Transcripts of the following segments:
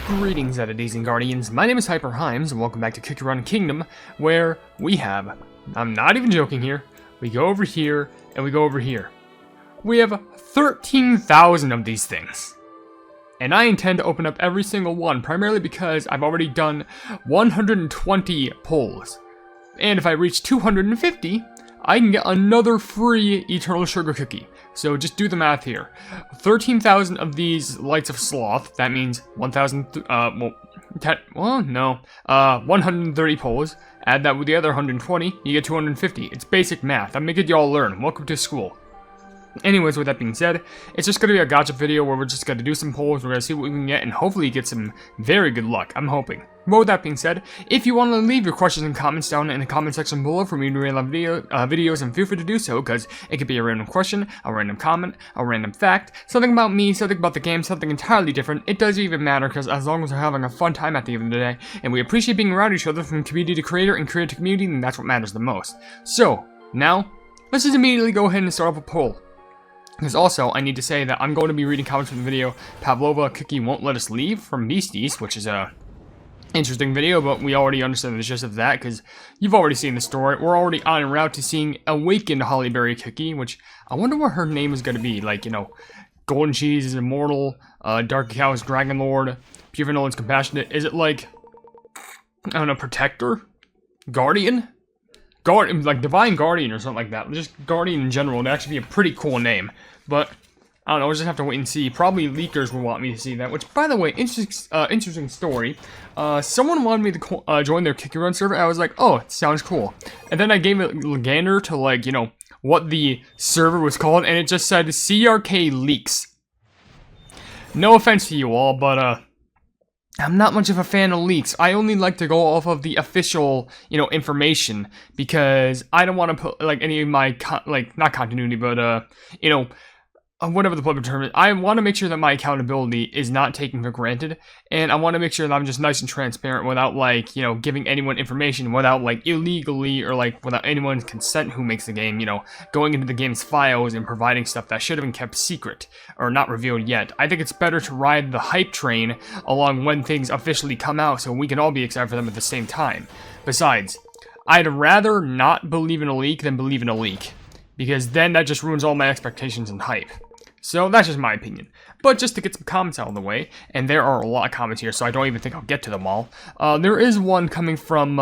Greetings, Entities and Guardians. My name is HyperHimes, and welcome back to Cookie Run Kingdom, where we have, I'm not even joking here, we go over here, and we go over here. We have 13,000 of these things. And I intend to open up every single one, primarily because I've already done 120 pulls. And if I reach 250, I can get another free Eternal Sugar Cookie. So just do the math here. 13,000 of these Lights of Sloth. That means 130 pulls. Add that with the other 120, you get 250. It's basic math. I'm making y'all learn. Welcome to school. Anyways, with that being said, it's just going to be a gacha video where we're just going to do some polls, we're going to see what we can get, and hopefully get some very good luck, I'm hoping. But with that being said, if you want to leave your questions and comments down in the comment section below for me to read videos, and feel free to do so, because it could be a random question, a random comment, a random fact, something about me, something about the game, something entirely different. It doesn't even matter, because as long as we're having a fun time at the end of the day, and we appreciate being around each other from community to creator and creator to community, then that's what matters the most. So, now, let's just immediately go ahead and start off a poll. Because also, I need to say that I'm going to be reading comments from the video Pavlova Cookie Won't Let Us Leave from Beasties, which is a interesting video, but we already understand the gist of that, because you've already seen the story. We're already on en route to seeing Awakened Hollyberry Cookie, which I wonder what her name is going to be. Like, you know, Golden Cheese is Immortal, Dark Cow is Dragon Lord, Pure Vanilla is Compassionate. Is it like, I don't know, Protector? Guardian? Like Divine Guardian or something like that. Just Guardian in general would actually be a pretty cool name. But, I don't know, we'll just have to wait and see. Probably leakers will want me to see that. Which, by the way, interesting story. Someone wanted me to join their Cookie Run server. I was like, oh, it sounds cool. And then I gave it a gander to, like, you know, what the server was called. And it just said CRK Leaks. No offense to you all, but, I'm not much of a fan of leaks. I only like to go off of the official, you know, information, because I don't want to put, like, any of my, not continuity, but, you know, whatever the proper term is. I want to make sure that my accountability is not taken for granted, and I want to make sure that I'm just nice and transparent without, like, you know, giving anyone information without, like, illegally or, like, without anyone's consent who makes the game, you know, going into the game's files and providing stuff that should have been kept secret or not revealed yet. I think it's better to ride the hype train along when things officially come out so we can all be excited for them at the same time. Besides, I'd rather not believe in a leak than believe in a leak, because then that just ruins all my expectations and hype. So that's just my opinion. But just to get some comments out of the way, and there are a lot of comments here, so I don't even think I'll get to them all. There is one coming from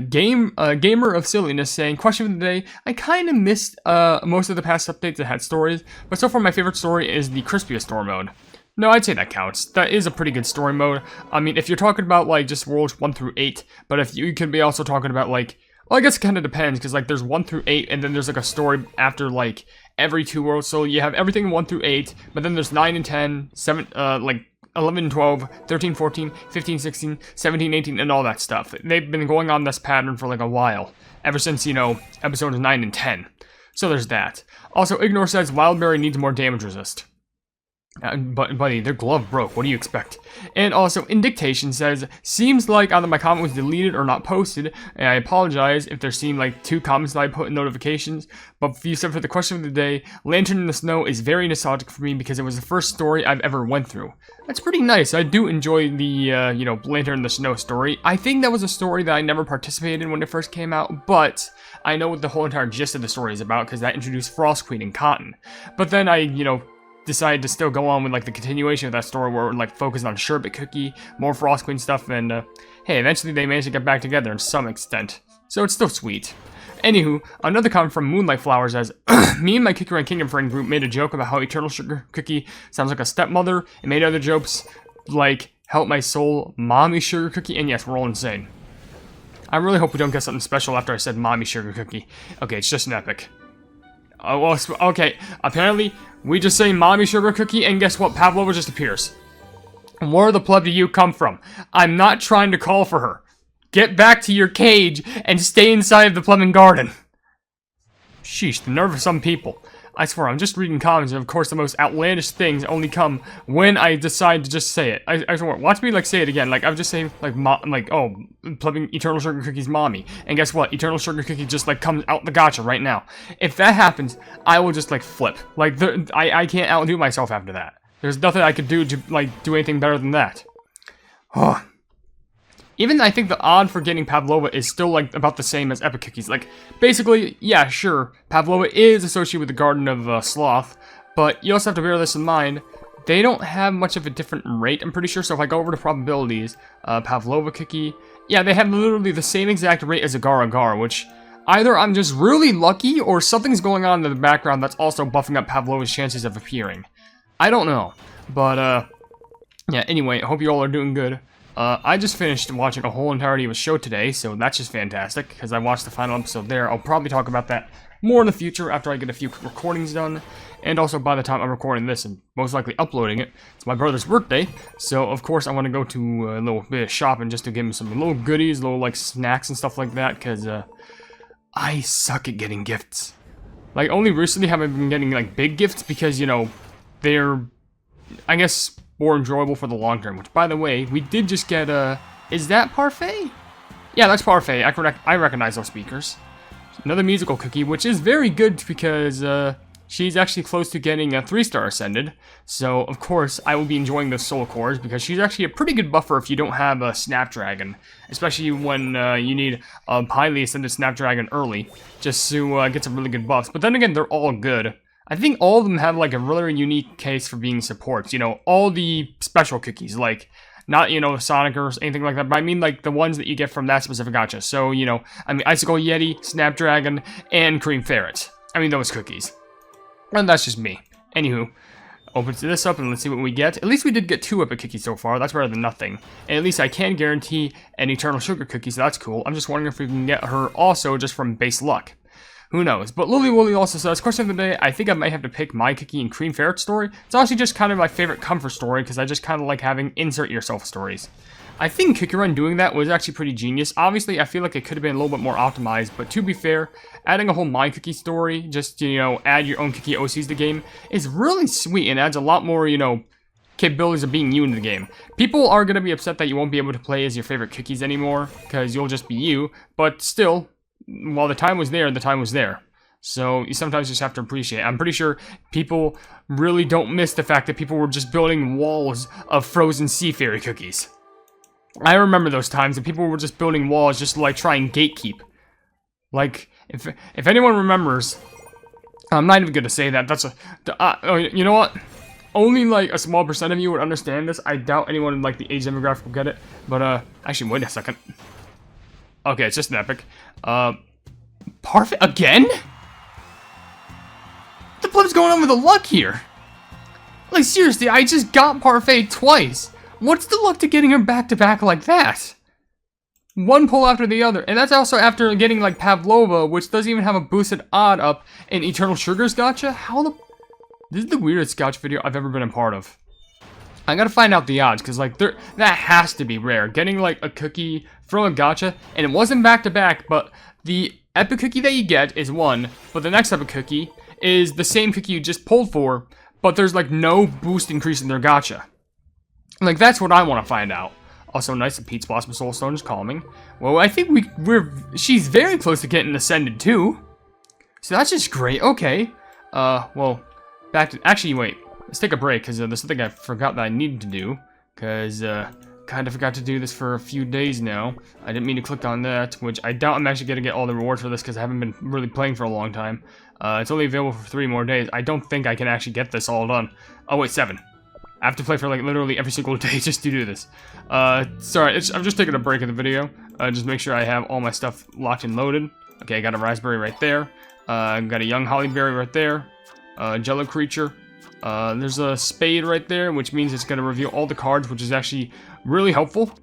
Gamer of Silliness saying, question of the day, I kind of missed most of the past updates that had stories, but so far my favorite story is the Crispiest Store mode. No, I'd say that counts. That is a pretty good story mode. I mean, if you're talking about, like, just worlds 1 through 8, but if you could be also talking about, like, well, I guess it kind of depends, because, like, there's 1 through 8, and then there's, like, a story after, like, every 2 worlds, so you have everything 1 through 8, but then there's 9 and 10, 7, like, 11 and 12, 13, 14, 15, 16, 17, 18, and all that stuff. They've been going on this pattern for, like, a while, ever since, you know, episodes 9 and 10. So there's that. Also, Ignore says, Wildberry needs more damage resist. But buddy, their glove broke. What do you expect? And also, Indictation says, seems like either my comment was deleted or not posted, and I apologize if there seemed like 2 comments that I put in notifications, but you said for the question of the day, Lantern in the Snow is very nostalgic for me because it was the first story I've ever went through. That's pretty nice. I do enjoy the, you know, Lantern in the Snow story. I think that was a story that I never participated in when it first came out, but I know what the whole entire gist of the story is about because that introduced Frost Queen and Cotton. But then I, you know, decided to still go on with, like, the continuation of that story where we're, like, focused on Sherbet Cookie, more Frost Queen stuff, and, hey, eventually they managed to get back together in some extent. So it's still sweet. Anywho, another comment from Moonlight Flowers says, me and my Cookie Run Kingdom friend group made a joke about how Eternal Sugar Cookie sounds like a stepmother, and made other jokes like, help my soul, Mommy Sugar Cookie, and yes, we're all insane. I really hope we don't get something special after I said Mommy Sugar Cookie. Okay, it's just an epic. Oh, well, okay, apparently, we just say Mommy Sugar Cookie, and guess what? Pavlova just appears. And where the pleb do you come from? I'm not trying to call for her. Get back to your cage and stay inside of the Plebin Garden. Sheesh, the nerve of some people. I swear, I'm just reading comments, and of course the most outlandish things only come when I decide to just say it. I swear, watch me, like, say it again. Like, I'm just saying, like, oh, plugging Eternal Sugar Cookie's mommy. And guess what? Eternal Sugar Cookie just, like, comes out the gacha right now. If that happens, I will just, like, flip. Like, I can't outdo myself after that. There's nothing I could do to, like, do anything better than that. Oh. Even I think the odd for getting Pavlova is still like about the same as Epic Cookies. Like, basically, yeah, sure, Pavlova is associated with the Garden of Sloth, but you also have to bear this in mind. They don't have much of a different rate, I'm pretty sure. So if I go over to probabilities, Pavlova cookie, yeah, they have literally the same exact rate as Agar Agar, which either I'm just really lucky or something's going on in the background that's also buffing up Pavlova's chances of appearing. I don't know, but yeah, anyway, I hope you all are doing good. I just finished watching a whole entirety of a show today, so that's just fantastic, because I watched the final episode there. I'll probably talk about that more in the future after I get a few recordings done, and also by the time I'm recording this and most likely uploading it, it's my brother's birthday, so of course I want to go to a little bit of shopping just to give him some little goodies, little like snacks and stuff like that, because I suck at getting gifts. Like, only recently have I been getting like big gifts because, you know, they're, I guess, more enjoyable for the long term, which, by the way, we did just get is that Parfait? Yeah, that's Parfait. I recognize those speakers. Another musical cookie, which is very good because she's actually close to getting a 3-star ascended. So, of course, I will be enjoying those soul cores because she's actually a pretty good buffer if you don't have a Snapdragon, especially when you need a highly ascended Snapdragon early, just to get some really good buffs. But then again, they're all good. I think all of them have like a really unique case for being supports. You know, all the special cookies, like, not, you know, Sonic or anything like that, but I mean like the ones that you get from that specific gacha. So, you know, I mean Icicle Yeti, Snapdragon, and Cream Ferret. I mean those cookies. And that's just me. Anywho, open this up and let's see what we get. At least we did get 2 epic cookies so far. That's better than nothing. And at least I can guarantee an Eternal Sugar cookie, so that's cool. I'm just wondering if we can get her also just from base luck. Who knows? But Lily Wooly also says, question of the day, I think I might have to pick my cookie and Cream Ferret story. It's honestly just kind of my favorite comfort story, because I just kind of like having insert yourself stories. I think Cookie Run doing that was actually pretty genius. Obviously, I feel like it could have been a little bit more optimized, but to be fair, adding a whole My Cookie story, just to, you know, add your own cookie OCs to the game, is really sweet and adds a lot more, you know, capabilities of being you in the game. People are going to be upset that you won't be able to play as your favorite cookies anymore, because you'll just be you, but still, while the time was there, the time was there. So you sometimes just have to appreciate it. I'm pretty sure people really don't miss the fact that people were just building walls of frozen sea fairy cookies. I remember those times that people were just building walls just to like try and gatekeep. Like, if anyone remembers, I'm not even gonna say that. That's you know what? Only like a small percent of you would understand this. I doubt anyone in like the age demographic will get it. But actually, wait a second. Okay, it's just an epic. Parfait again? What the flip's going on with the luck here? Like, seriously, I just got Parfait twice. What's the luck to getting her back to back like that? One pull after the other, and that's also after getting like Pavlova, which doesn't even have a boosted odd up in Eternal Sugar's gacha. How the? This is the weirdest gacha video I've ever been a part of. I gotta find out the odds, because like that has to be rare. Getting like a cookie from a gacha, and it wasn't back to back, but the epic cookie that you get is one, but the next epic cookie is the same cookie you just pulled for, but there's like no boost increase in their gacha. Like, that's what I want to find out. Also, nice that Pete's Blossom Soulstone is calming. Well, I think she's very close to getting ascended too. So that's just great. Okay. Well, back to, actually, wait. Let's take a break, because there's something I forgot that I needed to do. Because, kind of forgot to do this for a few days now. I didn't mean to click on that, which I doubt I'm actually going to get all the rewards for this, because I haven't been really playing for a long time. It's only available for 3 more days. I don't think I can actually get this all done. Oh, wait, 7. I have to play for like literally every single day just to do this. Sorry, I'm just taking a break in the video. Just make sure I have all my stuff locked and loaded. Okay, I got a raspberry right there. I've got a young hollyberry right there. Jello creature. There's a spade right there, which means it's going to reveal all the cards, which is actually really helpful.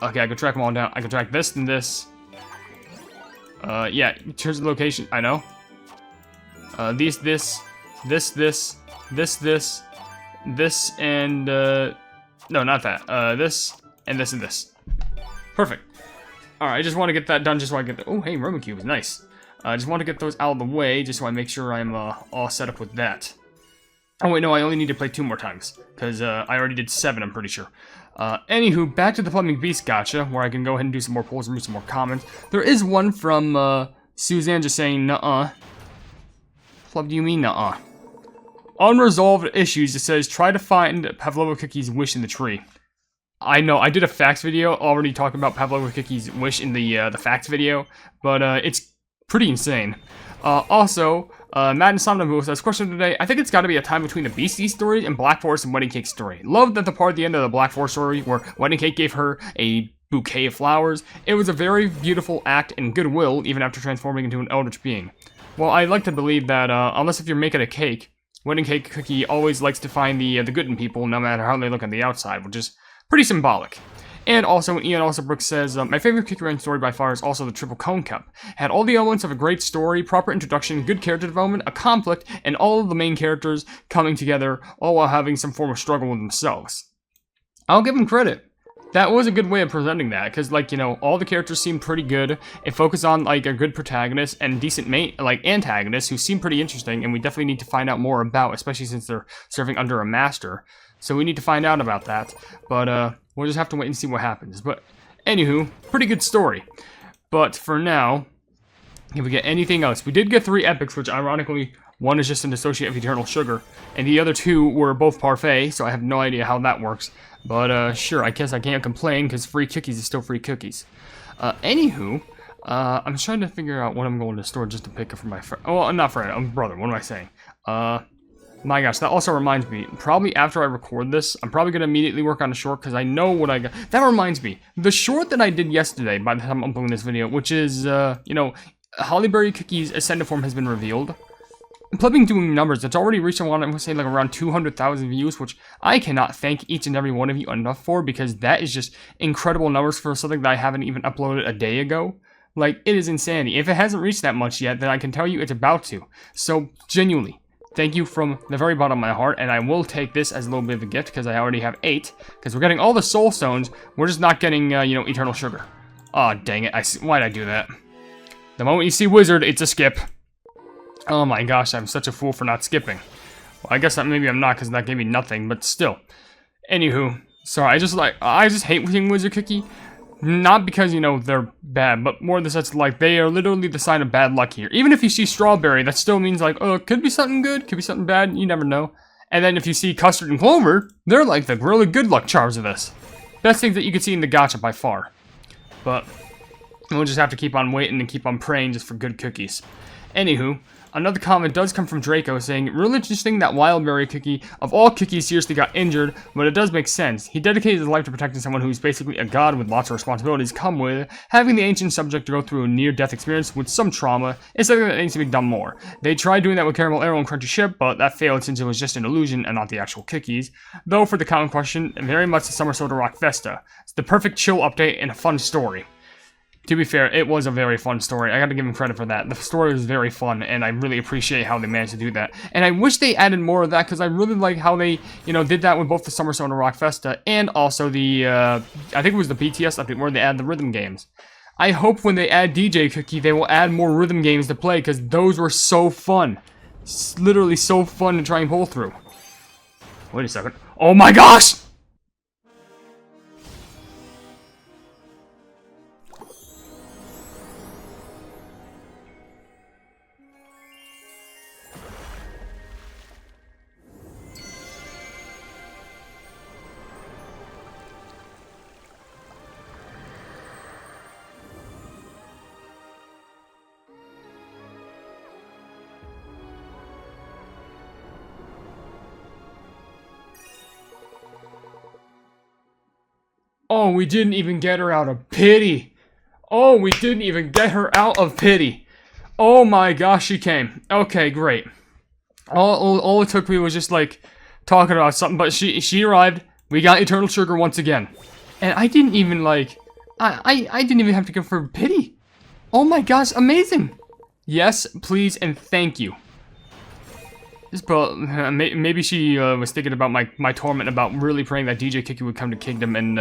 Okay, I can track them all down. I can track this and this. Yeah, here's the location. I know. This, and, no, not that. This, and this, and this. Perfect. Alright, I just want to get that done just so I get the, oh, hey, Roman Cube is nice. I just want to get those out of the way just so I make sure I'm, all set up with that. Oh, wait, no, I only need to play 2 more times, because, I already did 7, I'm pretty sure. Anywho, back to the Flaming Beast gacha, where I can go ahead and do some more polls and read some more comments. There is one from, Suzanne just saying, nuh-uh. What do you mean, nuh-uh? unresolved issues. It says, try to find Pavlova Cookie's wish in the tree. I know, I did a facts video already talking about Pavlova Cookie's wish in the facts video, but it's pretty insane. Also, Madden Somnambule says, question today, I think it's got to be a time between the Beastie story and Black Forest and Wedding Cake story. Love that the part at the end of the Black Forest story where Wedding Cake gave her a bouquet of flowers. It was a very beautiful act and goodwill, even after transforming into an eldritch being. Well, I like to believe that, unless if you're making a cake, Wedding Cake Cookie always likes to find the good in people, no matter how they look on the outside, which is pretty symbolic. And also, Ian Alsabrook says, my favorite Cookie Run story by far is also the Triple Cone Cup. Had all the elements of a great story, proper introduction, good character development, a conflict, and all of the main characters coming together, all while having some form of struggle with themselves. I'll give him credit. That was a good way of presenting that, because, like, you know, all the characters seem pretty good. It focused on, like, a good protagonist and decent antagonists who seem pretty interesting, and we definitely need to find out more about, especially since they're serving under a master. So we need to find out about that, but, we'll just have to wait and see what happens. But, anywho, pretty good story. But, for now, if we get anything else, we did get 3 epics, which, ironically, one is just an associate of Eternal Sugar, and the other 2 were both parfait, so I have no idea how that works. But, sure, I guess I can't complain, because free cookies is still free cookies. Anywho, I'm trying to figure out what I'm going to store just to pick up for my friend. Oh, not friend, brother, what am I saying? My gosh, that also reminds me, probably after I record this, I'm probably going to immediately work on a short, because I know what I got. That reminds me, the short that I did yesterday, by the time I'm uploading this video, which is, you know, Hollyberry Cookie's Ascended form has been revealed. Plubbing doing numbers, it's already reached, I want to say, like around 200,000 views, which I cannot thank each and every one of you enough for, because that is just incredible numbers for something that I haven't even uploaded a day ago. Like, it is insanity. If it hasn't reached that much yet, then I can tell you it's about to. So, genuinely, thank you from the very bottom of my heart, and I will take this as a little bit of a gift, because I already have 8, because we're getting all the soul stones, we're just not getting, you know, Eternal Sugar. Aw, dang it, why'd I do that? The moment you see Wizard, it's a skip. Oh my gosh, I'm such a fool for not skipping. Well, I guess that maybe I'm not, because that gave me nothing, but still. Anywho, sorry, I just hate seeing Wizard Cookie. Not because, you know, they're bad, but more in the sense like they are literally the sign of bad luck here. Even if you see Strawberry, that still means like, oh, it could be something good, could be something bad, you never know. And then if you see Custard and Clover, they're like the really good luck charms of this. Best things that you could see in the gacha by far. But we'll just have to keep on waiting and keep on praying just for good cookies. Anywho, another comment does come from Draco saying, really interesting that Wildberry Cookie, of all cookies, seriously got injured, but it does make sense. He dedicated his life to protecting someone who's basically a god with lots of responsibilities come with having the ancient subject to go through a near-death experience with some trauma is something that needs to be done more. They tried doing that with Caramel Arrow and Crunchy Ship, but that failed since it was just an illusion and not the actual cookies. Though for the comment question, very much the Summer Soda Rock Festa. It's the perfect chill update and a fun story. To be fair, it was a very fun story. I gotta give him credit for that. The story was very fun, and I really appreciate how they managed to do that. And I wish they added more of that, because I really like how they, you know, did that with both the Summer Soda Rock Festa and also the, I think it was the BTS update where they add the rhythm games. I hope when they add DJ Cookie, they will add more rhythm games to play, because those were so fun. It's literally so fun to try and pull through. Wait a second. Oh my gosh! Oh, we didn't even get her out of pity. Oh, we didn't even get her out of pity. Oh my gosh, she came. Okay, great. All it took me was just like talking about something, but she arrived. We got Eternal Sugar once again. And I didn't even like, I didn't even have to give her pity. Oh my gosh, amazing. Yes, please, and thank you. Maybe she was thinking about my torment about really praying that DJ Cookie would come to Kingdom, and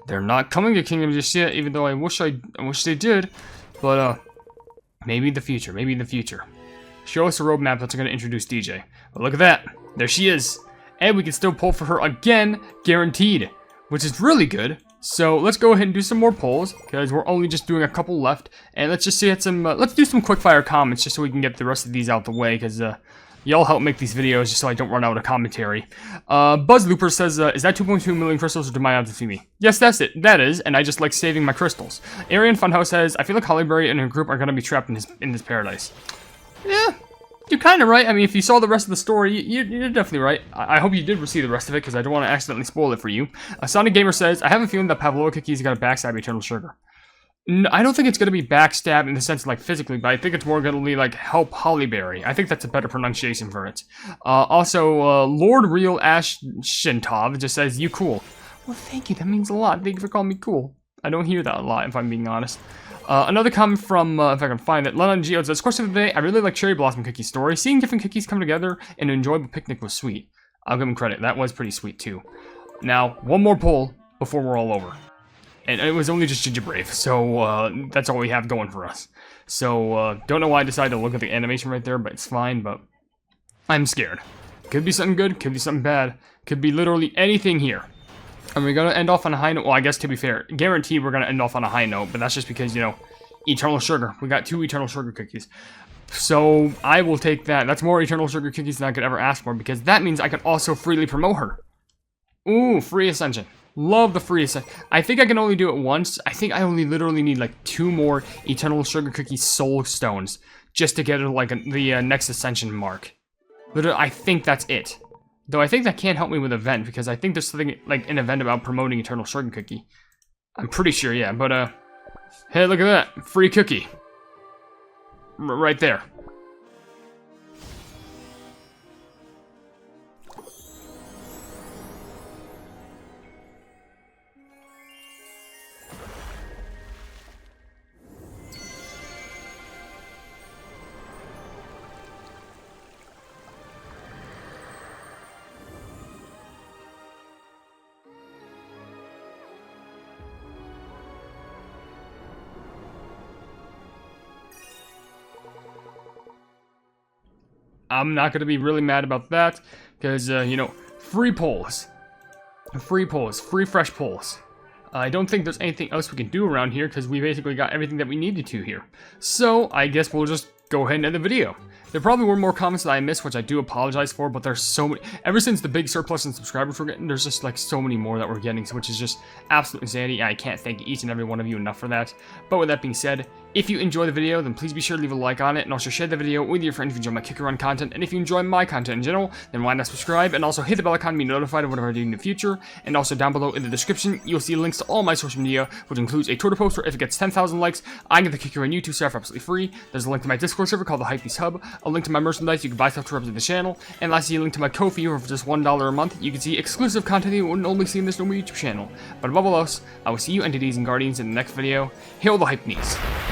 they're not coming to Kingdom just yet, even though I wish they did. But maybe in the future, maybe in the future. Show us a roadmap that's going to introduce DJ. But look at that, there she is. And we can still pull for her again, guaranteed, which is really good. So let's go ahead and do some more polls, because we're only just doing a couple left. And let's just see some, let's do some quickfire comments just so we can get the rest of these out the way, because Y'all help make these videos just so I don't run out of commentary. Buzz Looper says, is that 2.2 million crystals or do my odds see me? Yes, that's it. That is, and I just like saving my crystals. Arian Funhouse says, I feel like Hollyberry and her group are gonna be trapped in this paradise. Yeah, you're kind of right. I mean, if you saw the rest of the story, you're definitely right. I hope you did see the rest of it, because I don't want to accidentally spoil it for you. Sonic Gamer says, I have a feeling that Pavlova Cookies is gonna backstab Eternal Sugar. I don't think it's going to be backstab in the sense like physically, but I think it's more going to be like help Hollyberry. I think that's a better pronunciation for it. Lord Real Ash Shintov just says, you cool. Well, thank you. That means a lot. Thank you for calling me cool. I don't hear that a lot, if I'm being honest. Another comment from, if I can find it, Lennon Geo says, question of the day, I really like Cherry Blossom Cookie's story. Seeing different cookies come together in an enjoyable picnic was sweet. I'll give him credit. That was pretty sweet, too. Now, one more poll before we're all over. And it was only just Ginger Brave, so that's all we have going for us. So, don't know why I decided to look at the animation right there, but it's fine, but I'm scared. Could be something good, could be something bad, could be literally anything here. And we're gonna end off on a high note. Well, I guess to be fair, guaranteed we're gonna end off on a high note, but that's just because, you know, Eternal Sugar. We got 2 Eternal Sugar cookies. So, I will take that. That's more Eternal Sugar cookies than I could ever ask for, because that means I can also freely promote her. Ooh, free Ascension. Love the free Ascension. I think I can only do it once. I think I only literally need like 2 more Eternal Sugar Cookie Soul Stones just to get it like the next Ascension mark. Literally, I think that's it. Though I think that can't help me with event because I think there's something like an event about promoting Eternal Sugar Cookie. I'm pretty sure, yeah. But hey, look at that, free cookie. Right there. I'm not going to be really mad about that, because, you know, free polls. Free polls. Free fresh polls. I don't think there's anything else we can do around here, because we basically got everything that we needed to here. So, I guess we'll just go ahead and end the video. There probably were more comments that I missed, which I do apologize for, but there's so many. Ever since the big surplus in subscribers we're getting, there's just like so many more that we're getting, which is just absolute insanity. I can't thank each and every one of you enough for that. But with that being said, if you enjoy the video, then please be sure to leave a like on it, and also share the video with your friends if you enjoy my Kick Run content. And if you enjoy my content in general, then why not subscribe, and also hit the bell icon to be notified of whatever I do in the future. And also down below in the description, you'll see links to all my social media, which includes a Twitter post where if it gets 10,000 likes, I get the Kick Run YouTube server absolutely free. There's a link to my Discord server called the Hypenese Hub, a link to my merchandise, you can buy stuff to represent the channel, and lastly a link to my Ko-fi where for just $1 a month, you can see exclusive content you wouldn't only see in this normal YouTube channel. But above all else, I will see you entities and guardians in the next video. Hail the Hypenese.